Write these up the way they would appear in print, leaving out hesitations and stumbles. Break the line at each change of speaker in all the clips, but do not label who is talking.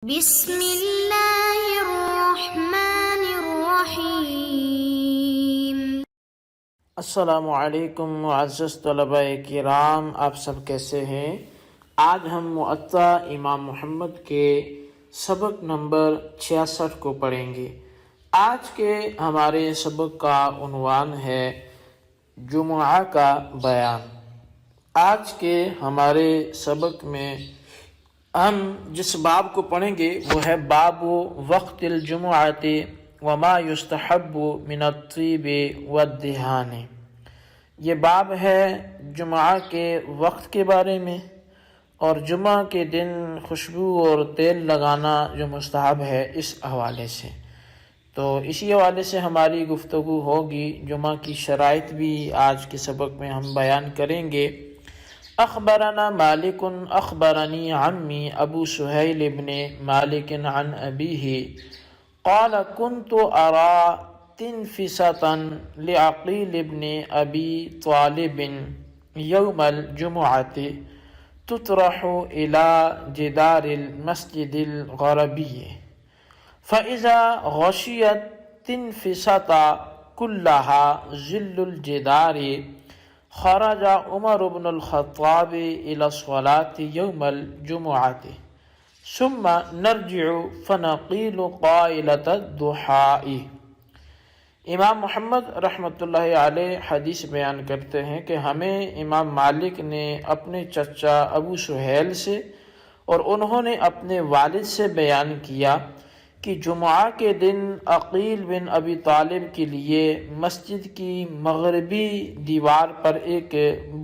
بسم اللہ الرحمن الرحیم۔
السلام علیکم معزز طلباء کرام، آپ سب کیسے ہیں؟ آج ہم موطا امام محمد کے سبق نمبر 66 کو پڑھیں گے۔ آج کے ہمارے سبق کا عنوان ہے جمعہ کا بیان۔ آج کے ہمارے سبق میں ہم جس باب کو پڑھیں گے وہ ہے باب وقت الجمعۃ وما یستحب من الطیب والدہان۔ یہ باب ہے جمعہ کے وقت کے بارے میں اور جمعہ کے دن خوشبو اور تیل لگانا جو مستحب ہے اس حوالے سے۔ تو اسی حوالے سے ہماری گفتگو ہوگی۔ جمعہ کی شرائط بھی آج کے سبق میں ہم بیان کریں گے۔ اخبرنا مالک اخبرنی عمی ابو سہیل ابن مالک عن ابیہ قال كنت ارى تنفسة لعقیل ابن ابی طالب یوم الجمعة تطرح الى جدار المسجد الغربی فإذا غشيت تنفسة كلها ظل الجدار خرج عمر بن الخطاب إلى الصلاة يوم الجمعة ثم نرجع فنقيل قائلة الضحى۔ امام محمد رحمۃ اللہ علیہ حدیث بیان کرتے ہیں کہ ہمیں امام مالک نے اپنے چچا ابو سہیل سے اور انہوں نے اپنے والد سے بیان کیا کہ جمعہ کے دن عقیل بن ابی طالب کے لیے مسجد کی مغربی دیوار پر ایک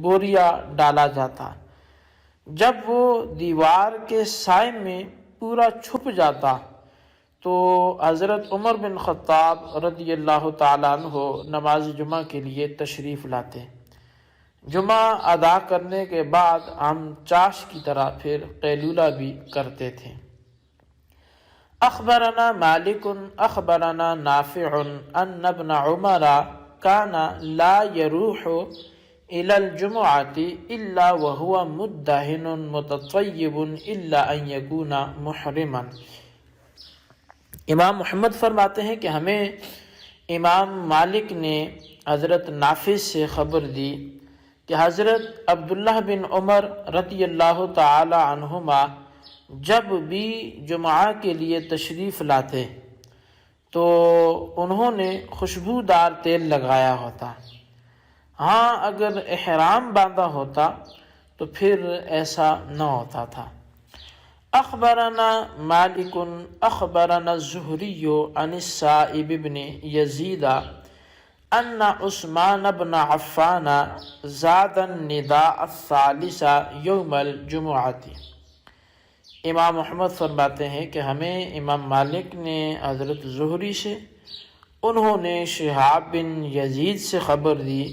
بوریا ڈالا جاتا۔ جب وہ دیوار کے سائے میں پورا چھپ جاتا تو حضرت عمر بن خطاب رضی اللہ تعالیٰ عنہ نماز جمعہ کے لیے تشریف لاتے۔ جمعہ ادا کرنے کے بعد ہم چاش کی طرح پھر قیلولہ بھی کرتے تھے۔ اخبرنا مالک اخبرنا نافع ان ابن عمر كان لا يروح الى الجمعة الا وهو مدهن متطيب الا ان يكون محرما۔ امام محمد فرماتے ہیں کہ ہمیں امام مالک نے حضرت نافع سے خبر دی کہ حضرت عبداللہ بن عمر رضی اللہ تعالی عنہما جب بھی جمعہ کے لیے تشریف لاتے تو انہوں نے خوشبودار تیل لگایا ہوتا۔ ہاں اگر احرام باندھا ہوتا تو پھر ایسا نہ ہوتا تھا۔ اخبرنا مالک اخبرنا الزہری عن السائب بن یزید ان عثمان بن عفان زاد النداء الثالث یوم الجمعۃ۔ امام محمد فرماتے ہیں کہ ہمیں امام مالک نے حضرت زہری سے انہوں نے شہاب بن یزید سے خبر دی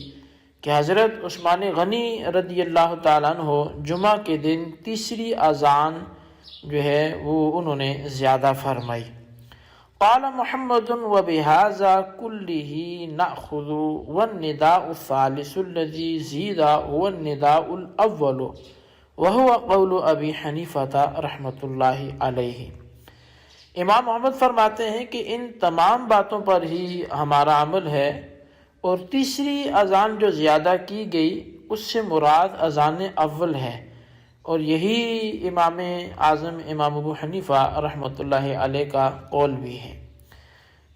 کہ حضرت عثمان غنی رضی اللہ تعالیٰ عنہ جمعہ کے دن تیسری اذان جو ہے وہ انہوں نے زیادہ فرمائی۔ قال محمد وبهذا كله نأخذ والنداء الثالث الذي زيد هو النداء الأول وهو قول ابی حنیفہ رحمۃ اللہ علیہ۔ امام محمد فرماتے ہیں کہ ان تمام باتوں پر ہی ہمارا عمل ہے، اور تیسری اذان جو زیادہ کی گئی اس سے مراد اذان اول ہے، اور یہی امام اعظم امام ابو حنیفہ رحمۃ اللہ علیہ کا قول بھی ہے۔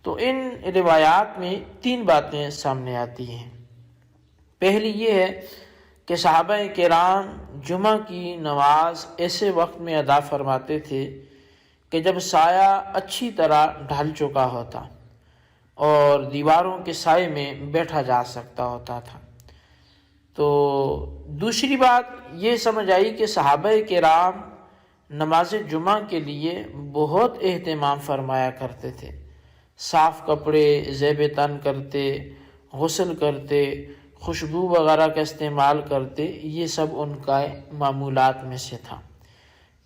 تو ان روایات میں تین باتیں سامنے آتی ہیں۔ پہلی یہ ہے کہ صحابہ کرام جمعہ کی نماز ایسے وقت میں ادا فرماتے تھے کہ جب سایہ اچھی طرح ڈھل چکا ہوتا اور دیواروں کے سائے میں بیٹھا جا سکتا ہوتا تھا۔ تو دوسری بات یہ سمجھ آئی کہ صحابہ کرام نماز جمعہ کے لیے بہت اہتمام فرمایا کرتے تھے، صاف کپڑے زیب تن کرتے، غسل کرتے، خوشبو وغیرہ کا استعمال کرتے، یہ سب ان کا معمولات میں سے تھا۔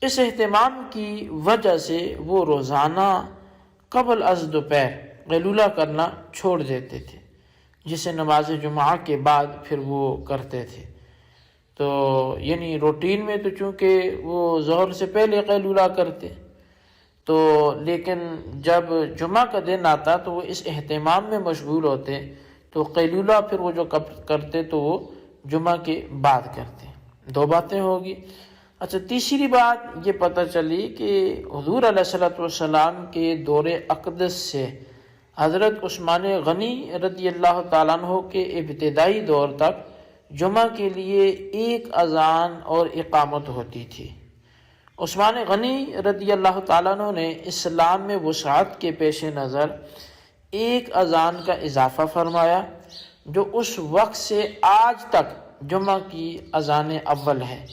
اس اہتمام کی وجہ سے وہ روزانہ قبل از دوپہر قیلولہ کرنا چھوڑ دیتے تھے، جسے نماز جمعہ کے بعد پھر وہ کرتے تھے۔ تو یعنی روٹین میں تو چونکہ وہ ظہر سے پہلے قیلولہ کرتے، تو لیکن جب جمعہ کا دن آتا تو وہ اس اہتمام میں مشغول ہوتے، تو قیلولہ پھر وہ جو کرتے تو وہ جمعہ کے بعد کرتے۔ دو باتیں ہوگی۔ اچھا، تیسری بات یہ پتہ چلی کہ حضور علیہ السلام کے دور اقدس سے حضرت عثمان غنی رضی اللہ تعالیٰ عنہ کے ابتدائی دور تک جمعہ کے لیے ایک اذان اور اقامت ہوتی تھی۔ عثمان غنی رضی اللہ تعالیٰ عنہ نے اسلام میں وسعت کے پیش نظر ایک اذان کا اضافہ فرمایا، جو اس وقت سے آج تک جمعہ کی اذان اول ہے۔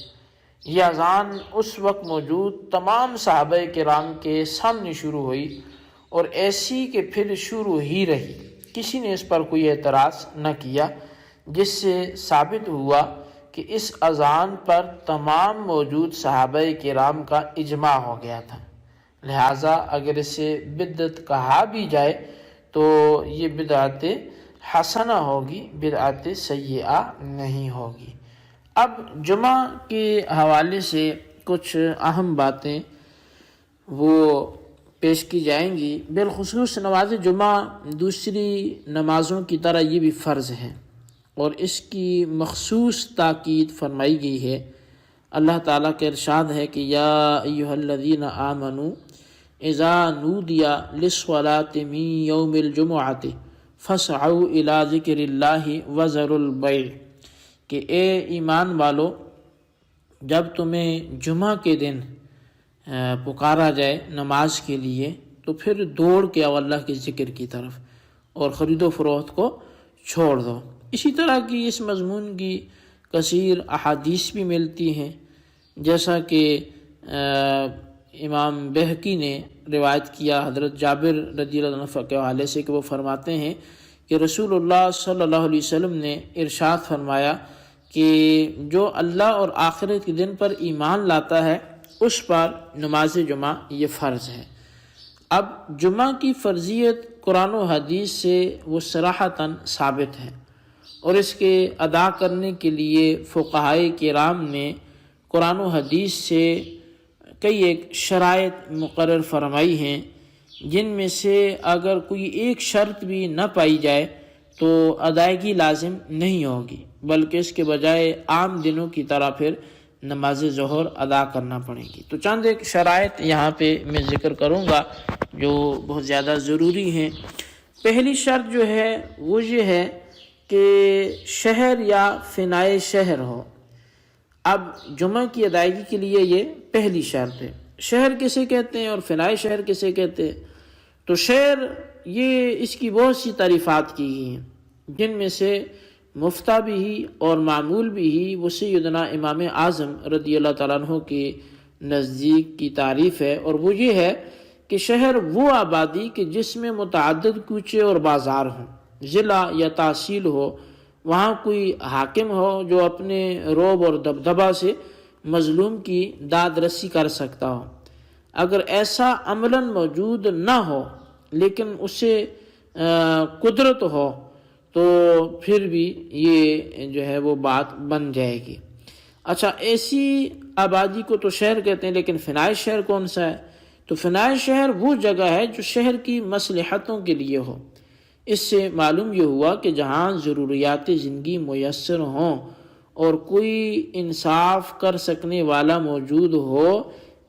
یہ اذان اس وقت موجود تمام صحابہ کرام کے سامنے شروع ہوئی اور ایسی کہ پھر شروع ہی رہی، کسی نے اس پر کوئی اعتراض نہ کیا، جس سے ثابت ہوا کہ اس اذان پر تمام موجود صحابہ کرام کا اجماع ہو گیا تھا۔ لہٰذا اگر اسے بدعت کہا بھی جائے تو یہ بدعت حسنہ ہوگی، بدعت سیئہ نہیں ہوگی۔ اب جمعہ کے حوالے سے کچھ اہم باتیں وہ پیش کی جائیں گی۔ بالخصوص نماز جمعہ دوسری نمازوں کی طرح یہ بھی فرض ہے، اور اس کی مخصوص تاکید فرمائی گئی ہے۔ اللہ تعالیٰ کا ارشاد ہے کہ یا ایھا الذین آمنوا اذا نودی للصلاۃ من یوم الجمعۃ فاسعوا الی ذکر اللہ وذروا البیع، کہ اے ایمان والو، جب تمہیں جمعہ کے دن پکارا جائے نماز کے لیے تو پھر دوڑ کے آؤ اللہ کے ذکر کی طرف اور خرید و فروخت کو چھوڑ دو۔ اسی طرح کی اس مضمون کی کثیر احادیث بھی ملتی ہیں، جیسا کہ امام بہقی نے روایت کیا حضرت جابر رضی اللہ عنہ کے حوالے سے کہ وہ فرماتے ہیں کہ رسول اللہ صلی اللہ علیہ وسلم نے ارشاد فرمایا کہ جو اللہ اور آخرت کے دن پر ایمان لاتا ہے اس پر نماز جمعہ یہ فرض ہے۔ اب جمعہ کی فرضیت قرآن و حدیث سے وہ صراحتاً ثابت ہے، اور اس کے ادا کرنے کے لیے فقہائے کرام نے قرآن و حدیث سے کئی ایک شرائط مقرر فرمائی ہیں، جن میں سے اگر کوئی ایک شرط بھی نہ پائی جائے تو ادائیگی لازم نہیں ہوگی، بلکہ اس کے بجائے عام دنوں کی طرح پھر نماز ظہر ادا کرنا پڑے گی۔ تو چند ایک شرائط یہاں پہ میں ذکر کروں گا جو بہت زیادہ ضروری ہیں۔ پہلی شرط جو ہے وہ یہ ہے کہ شہر یا فنائے شہر ہو۔ اب جمعہ کی ادائیگی کے لیے یہ پہلی شرط ہے۔ شہر کسے کہتے ہیں اور فنائے شہر کسے کہتے ہیں؟ تو شہر یہ اس کی بہت سی تعریفات کی گئی ہیں، جن میں سے مفتہ بھی ہی اور معمول بھی ہی وہ سیدنا امام اعظم رضی اللہ تعالیٰ عنہ کے نزدیک کی تعریف ہے، اور وہ یہ ہے کہ شہر وہ آبادی کہ جس میں متعدد کوچے اور بازار ہوں، ضلع یا تحصیل ہو، وہاں کوئی حاکم ہو جو اپنے رعب اور دبدبہ سے مظلوم کی داد رسی کر سکتا ہو۔ اگر ایسا عملاً موجود نہ ہو لیکن اسے قدرت ہو تو پھر بھی یہ جو ہے وہ بات بن جائے گی۔ اچھا، ایسی آبادی کو تو شہر کہتے ہیں، لیکن فنائے شہر کون سا ہے؟ تو فنائے شہر وہ جگہ ہے جو شہر کی مصلحتوں کے لیے ہو۔ اس سے معلوم یہ ہوا کہ جہاں ضروریات زندگی میسر ہوں اور کوئی انصاف کر سکنے والا موجود ہو،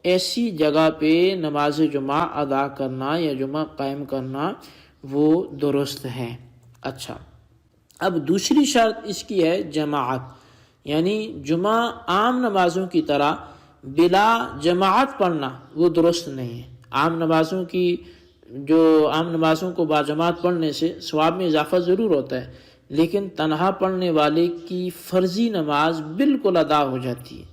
ایسی جگہ پہ نماز جمعہ ادا کرنا یا جمعہ قائم کرنا وہ درست ہے۔ اچھا، اب دوسری شرط اس کی ہے جماعت، یعنی جمعہ عام نمازوں کی طرح بلا جماعت پڑھنا وہ درست نہیں ہے۔ عام نمازوں کو باجماعت پڑھنے سے ثواب میں اضافہ ضرور ہوتا ہے، لیکن تنہا پڑھنے والے کی فرضی نماز بالکل ادا ہو جاتی ہے،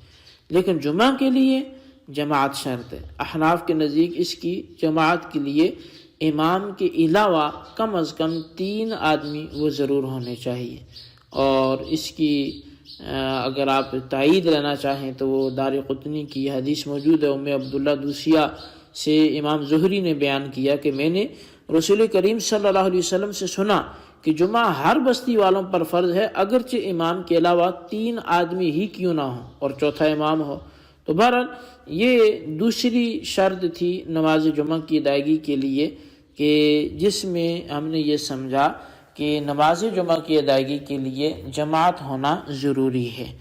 لیکن جمعہ کے لیے جماعت شرط ہے۔ احناف کے نزدیک اس کی جماعت کے لیے امام کے علاوہ کم از کم 3 آدمی وہ ضرور ہونے چاہیے، اور اس کی اگر آپ تائید لینا چاہیں تو وہ دارقطنی کی حدیث موجود ہے، ام عبداللہ دوسیہ سے امام زہری نے بیان کیا کہ میں نے رسول کریم صلی اللہ علیہ وسلم سے سنا کہ جمعہ ہر بستی والوں پر فرض ہے، اگرچہ امام کے علاوہ 3 آدمی ہی کیوں نہ ہوں اور چوتھا امام ہو۔ تو بہرحال یہ دوسری شرط تھی نماز جمعہ کی ادائیگی کے لیے کہ جس میں ہم نے یہ سمجھا کہ نماز جمعہ کی ادائیگی کے لیے جماعت ہونا ضروری ہے۔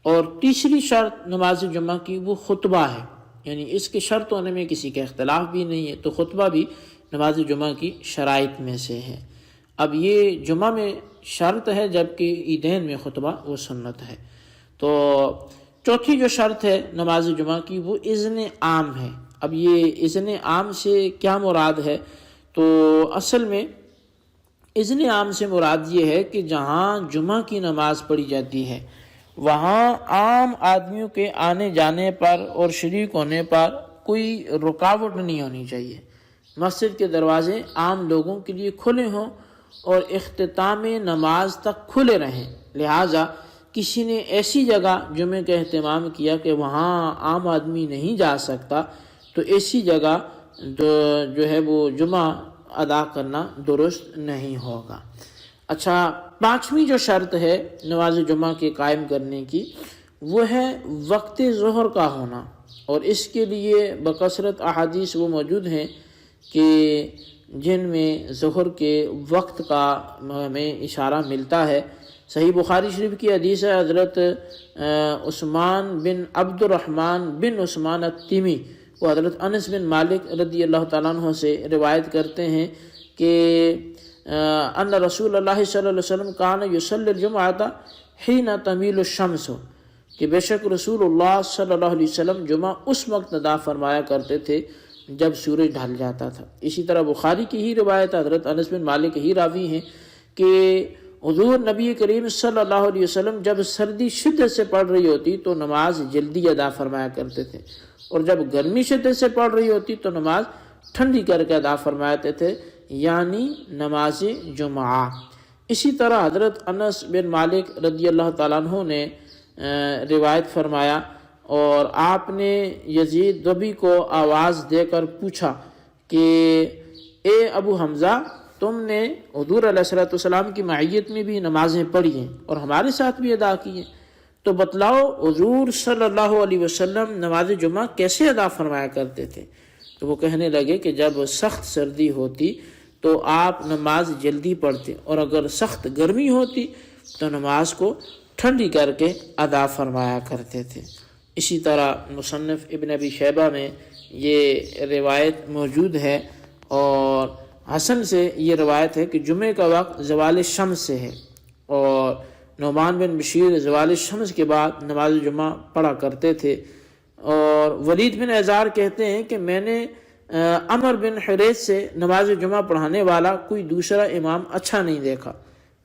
اور تیسری شرط نماز جمعہ کی وہ خطبہ ہے، یعنی اس کے شرط ہونے میں کسی کا اختلاف بھی نہیں ہے، تو خطبہ بھی نماز جمعہ کی شرائط میں سے ہے۔ اب یہ جمعہ میں شرط ہے جبکہ عیدین میں خطبہ وہ سنت ہے۔ تو چوتھی جو شرط ہے نماز جمعہ کی وہ اذن عام ہے۔ اب یہ اذن عام سے کیا مراد ہے؟ تو اصل میں اذن عام سے مراد یہ ہے کہ جہاں جمعہ کی نماز پڑھی جاتی ہے وہاں عام آدمیوں کے آنے جانے پر اور شریک ہونے پر کوئی رکاوٹ نہیں ہونی چاہیے۔ مسجد کے دروازے عام لوگوں کے لیے کھلے ہوں اور اختتام نماز تک کھلے رہیں، لہٰذا کسی نے ایسی جگہ جمعے کا اہتمام کیا کہ وہاں عام آدمی نہیں جا سکتا تو ایسی جگہ جو ہے وہ جمعہ ادا کرنا درست نہیں ہوگا۔ اچھا، پانچویں جو شرط ہے نماز جمعہ کے قائم کرنے کی وہ ہے وقت ظہر کا ہونا، اور اس کے لیے بکثرت احادیث وہ موجود ہیں کہ جن میں ظہر کے وقت کا ہمیں اشارہ ملتا ہے۔ صحیح بخاری شریف کی حدیث ہے، حضرت عثمان بن عبد الرحمن بن عثمان التیمی وہ حضرت انس بن مالک رضی اللہ تعالیٰ عنہ سے روایت کرتے ہیں کہ ان رسول اللہ صلی اللہ علیہ وسلم کان یصلی الجمعۃ حین تمیل الشمس، کہ بے شک رسول اللہ صلی اللہ علیہ وسلم جمعہ اس وقت ادا فرمایا کرتے تھے جب سورج ڈھل جاتا تھا۔ اسی طرح بخاری کی ہی روایت حضرت انس بن مالک ہی راوی ہیں کہ حضور نبی کریم صلی اللہ علیہ وسلم جب سردی شدت سے پڑ رہی ہوتی تو نماز جلدی ادا فرمایا کرتے تھے، اور جب گرمی شدت سے پڑ رہی ہوتی تو نماز ٹھنڈی کر کے ادا فرماتے تھے، یعنی نماز جمعہ۔ اسی طرح حضرت انس بن مالک رضی اللہ تعالیٰ عنہ نے روایت فرمایا اور آپ نے یزید ضبی کو آواز دے کر پوچھا کہ اے ابو حمزہ، تم نے حضور علیہ السلام کی معیت میں بھی نمازیں پڑھی ہیں اور ہمارے ساتھ بھی ادا کی ہیں، تو بتلاؤ حضور صلی اللہ علیہ وسلم نماز جمعہ کیسے ادا فرمایا کرتے تھے؟ تو وہ کہنے لگے کہ جب سخت سردی ہوتی تو آپ نماز جلدی پڑھتے، اور اگر سخت گرمی ہوتی تو نماز کو ٹھنڈی کر کے ادا فرمایا کرتے تھے۔ اسی طرح مصنف ابن ابی شیبہ میں یہ روایت موجود ہے، اور حسن سے یہ روایت ہے کہ جمعے کا وقت زوال شمس سے ہے، اور نعمان بن بشیر زوال شمس کے بعد نماز جمعہ پڑھا کرتے تھے۔ اور ولید بن عزار کہتے ہیں کہ میں نے عمر بن حریث سے نماز جمعہ پڑھانے والا کوئی دوسرا امام اچھا نہیں دیکھا،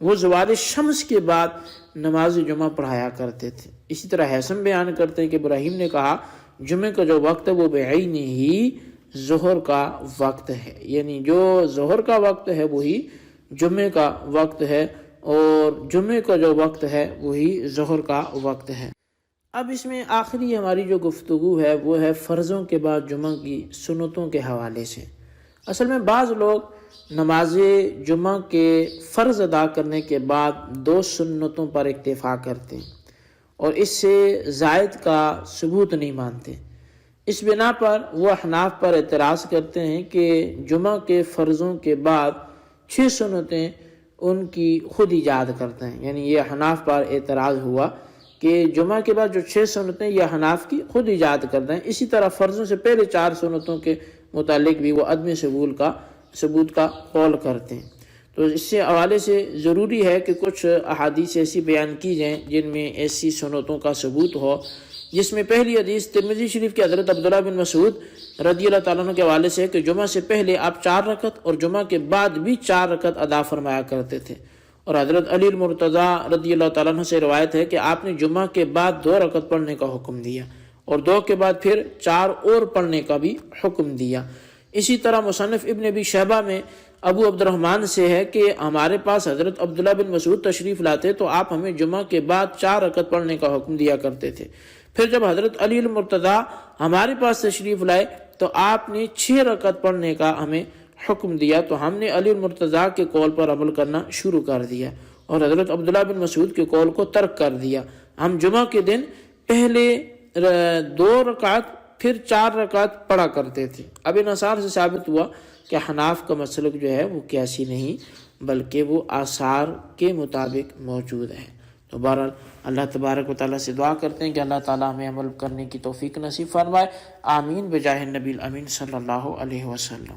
وہ زوال شمس کے بعد نماز جمعہ پڑھایا کرتے تھے۔ اسی طرح حسن بیان کرتے ہیں کہ ابراہیم نے کہا جمعے کا جو وقت ہے وہ بعین ہی ظہر کا وقت ہے، یعنی جو ظہر کا وقت ہے وہی جمعے کا وقت ہے، اور جمعے کا جو وقت ہے وہی ظہر کا وقت ہے۔ اب اس میں آخری ہماری جو گفتگو ہے وہ ہے فرضوں کے بعد جمعہ کی سنتوں کے حوالے سے۔ اصل میں بعض لوگ نماز جمعہ کے فرض ادا کرنے کے بعد 2 سنتوں پر اکتفا کرتے ہیں اور اس سے زائد کا ثبوت نہیں مانتے۔ اس بنا پر وہ احناف پر اعتراض کرتے ہیں کہ جمعہ کے فرضوں کے بعد 6 سنتیں ان کی خود ایجاد کرتے ہیں، یعنی یہ احناف پر اعتراض ہوا کہ جمعہ کے بعد جو 6 سنتیں یہ احناف کی خود ایجاد کرتے ہیں۔ اسی طرح فرضوں سے پہلے 4 سنتوں کے متعلق بھی وہ عدم ثبوت کا قول کرتے ہیں۔ تو اس سے حوالے سے ضروری ہے کہ کچھ احادیث ایسی بیان کی جائیں جن میں ایسی سنتوں کا ثبوت ہو، جس میں پہلی حدیث ترمذی شریف کے حضرت عبداللہ بن مسعود رضی اللہ تعالیٰ عنہ کے حوالے سے ہے کہ جمعہ سے پہلے آپ 4 رکعت اور جمعہ کے بعد بھی 4 رکعت ادا فرمایا کرتے تھے، اور حضرت علی المرتضیٰ رضی اللہ تعالیٰ عنہ سے روایت ہے کہ آپ نے جمعہ کے بعد 2 رکعت پڑھنے کا حکم دیا اور 2 کے بعد پھر 4 اور پڑھنے کا بھی حکم دیا۔ اسی طرح مصنف ابن ابی شیبہ میں ابو عبد الرحمن سے ہے کہ ہمارے پاس حضرت عبداللہ بن مسعود تشریف لاتے تو آپ ہمیں جمعہ کے بعد 4 رکعت پڑھنے کا حکم دیا کرتے تھے، پھر جب حضرت علی المرتضیٰ ہمارے پاس تشریف لائے تو آپ نے 6 رکعت پڑھنے کا ہمیں حکم دیا، تو ہم نے علی المرتضیٰ کے قول پر عمل کرنا شروع کر دیا اور حضرت عبداللہ بن مسعود کے قول کو ترک کر دیا۔ ہم جمعہ کے دن پہلے 2 رکعت پھر 4 رکعت پڑھا کرتے تھے۔ اب ان آثار سے ثابت ہوا کہ حناف کا مسلک جو ہے وہ قیاسی نہیں بلکہ وہ آثار کے مطابق موجود ہے۔ تو بہرحال اللہ تبارک و تعالیٰ سے دعا کرتے ہیں کہ اللہ تعالیٰ ہمیں عمل کرنے کی توفیق نصیب فرمائے، آمین بجاہ النبی الامین صلی اللہ علیہ وسلم۔